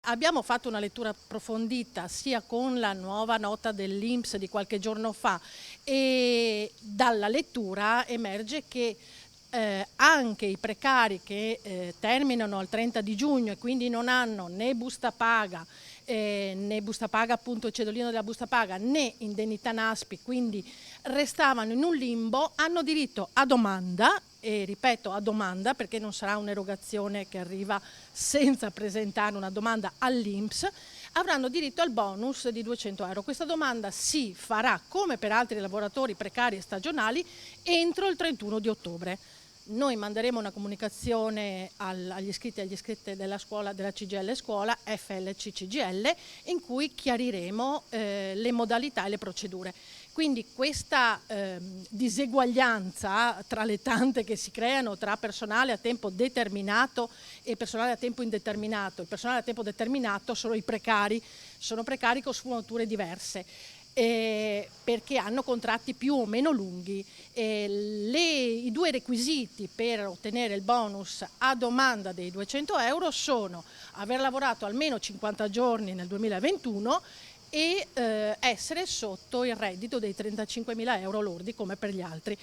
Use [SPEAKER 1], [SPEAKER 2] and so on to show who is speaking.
[SPEAKER 1] Abbiamo fatto una lettura approfondita sia con la nuova nota dell'INPS di qualche giorno fa e dalla lettura emerge che anche i precari che terminano al 30 di giugno e quindi non hanno né busta paga appunto il cedolino della busta paga né indennità NASPI, quindi restavano in un limbo, hanno diritto a domanda, e ripeto a domanda perché non sarà un'erogazione che arriva senza presentare una domanda all'INPS, avranno diritto al bonus di 200 euro. Questa domanda si farà, come per altri lavoratori precari e stagionali, entro il 31 di ottobre. Noi manderemo una comunicazione agli iscritti e agli iscritte della scuola, della CGL Scuola, FLC CGL, in cui chiariremo le modalità e le procedure. Quindi questa diseguaglianza tra le tante che si creano tra personale a tempo determinato e personale a tempo indeterminato, il personale a tempo determinato sono i precari, sono precari con sfumature diverse. Perché hanno contratti più o meno lunghi. I due requisiti per ottenere il bonus a domanda dei 200 euro sono aver lavorato almeno 50 giorni nel 2021 e essere sotto il reddito dei 35.000 euro lordi come per gli altri.